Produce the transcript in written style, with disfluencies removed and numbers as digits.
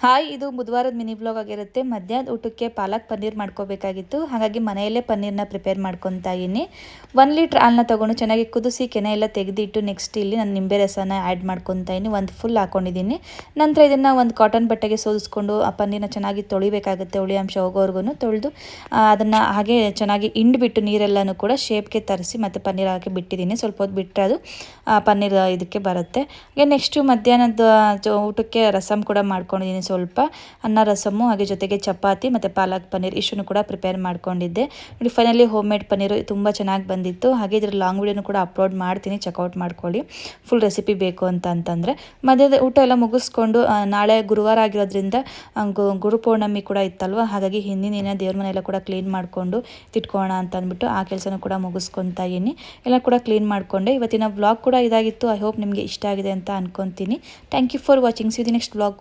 Hi, ಇದು ಬುಧವಾರದ mini blog ಆಗಿರುತ್ತೆ. ಮಧ್ಯಾಹ್ನದ ಊಟಕ್ಕೆ ಪಾಲಕ್ ಪನ್ನೀರ್ ಮಾಡ್ಕೋಬೇಕಾಗಿತ್ತು. ಹಾಗಾಗಿ ಮನೆಯಲ್ಲೇ ಪನ್ನೀರ್ನ ಪ್ರಿಪೇರ್ ಮಾಡ್ಕೊತಾ ಇದ್ದೀನಿ. 1 ಲೀಟ್ರ್ ಹಾಲನ್ನ ತೊಗೊಂಡು ಚೆನ್ನಾಗಿ ಕುದಿಸಿ ಕೆನೆ ಎಲ್ಲ ತೆಗೆದಿಟ್ಟು ನೆಕ್ಸ್ಟ್ ಇಲ್ಲಿ ನಾನು ನಿಂಬೆ ರಸನ ಆ್ಯಡ್ ಮಾಡ್ಕೊತಾ ಇದ್ದೀನಿ. ಒಂದು ಫುಲ್ ಹಾಕೊಂಡಿದ್ದೀನಿ. ನಂತರ ಇದನ್ನು ಒಂದು ಕಾಟನ್ ಬಟ್ಟೆಗೆ ಸೋದಿಸ್ಕೊಂಡು ಆ ಪನ್ನೀರ್ನ ಚೆನ್ನಾಗಿ ತೊಳಿಬೇಕಾಗುತ್ತೆ. ಹುಳಿ ಅಂಶ ಹೋಗೋವರೆಗೂ ತೊಳೆದು ಅದನ್ನು ಹಾಗೆ ಚೆನ್ನಾಗಿ ಹಿಂಡ್ಬಿಟ್ಟು ನೀರೆಲ್ಲನೂ ಕೂಡ ಶೇಪ್ಗೆ ತರಿಸಿ ಮತ್ತು ಪನ್ನೀರ್ ಹಾಕಿ ಬಿಟ್ಟಿದ್ದೀನಿ. ಸ್ವಲ್ಪ ಹೊತ್ತು ಬಿಟ್ಟರೆ ಅದು ಪನ್ನೀರ್ ಇದಕ್ಕೆ ಬರುತ್ತೆ. ಹಾಗೆ ನೆಕ್ಸ್ಟು ಮಧ್ಯಾಹ್ನದ ಊಟಕ್ಕೆ ರಸಮ್ ಕೂಡ ಮಾಡ್ಕೊಂಡಿದ್ದೀನಿ. ಸ್ವಲ್ಪ ಅನ್ನ ರಸಮ್ಮು ಹಾಗೆ ಜೊತೆಗೆ ಚಪಾತಿ ಮತ್ತು ಪಾಲಕ್ ಪನ್ನೀರ್ ಇಷ್ಟನ್ನು ಕೂಡ ಪ್ರಿಪೇರ್ ಮಾಡ್ಕೊಂಡಿದ್ದೆ. ನೋಡಿ, ಫೈನಲಿ ಹೋಮ್ ಮೇಡ್ ಪನ್ನೀರು ತುಂಬ ಚೆನ್ನಾಗಿ ಬಂದಿತ್ತು. ಹಾಗೆ ಇದರ ಲಾಂಗ್ ವೀಡಿಯೋನು ಕೂಡ ಅಪ್ಲೋಡ್ ಮಾಡ್ತೀನಿ, ಚೆಕ್ಔಟ್ ಮಾಡ್ಕೊಳ್ಳಿ. ಫುಲ್ ರೆಸಿಪಿ ಬೇಕು ಅಂತಂದರೆ ಮಧ್ಯದ ಊಟ ಎಲ್ಲ ಮುಗಿಸ್ಕೊಂಡು ನಾಳೆ ಗುರುವಾರ ಆಗಿರೋದ್ರಿಂದ ಗುರುಪೌರ್ಣಮಿ ಕೂಡ ಇತ್ತಲ್ವ, ಹಾಗಾಗಿ ಹಿಂದಿನ ದಿನ ದೇವ್ರ ಮನೆಯೆಲ್ಲ ಕೂಡ ಕ್ಲೀನ್ ಮಾಡಿಕೊಂಡು ಇಟ್ಕೊಳ್ಳೋಣ ಅಂತ ಅಂದ್ಬಿಟ್ಟು ಆ ಕೆಲಸನೂ ಕೂಡ ಮುಗಿಸ್ಕೊತಾ ಇದ್ದೀನಿ. ಎಲ್ಲ ಕೂಡ ಕ್ಲೀನ್ ಮಾಡಿಕೊಂಡೆ. ಇವತ್ತಿನ ವ್ಲಾಗ್ ಕೂಡ ಇದಾಗಿತ್ತು. ಐ ಹೋಪ್ ನಿಮಗೆ ಇಷ್ಟ ಆಗಿದೆ ಅಂತ ಅನ್ಕೊತೀನಿ. Thank you for watching. See you the next vlog.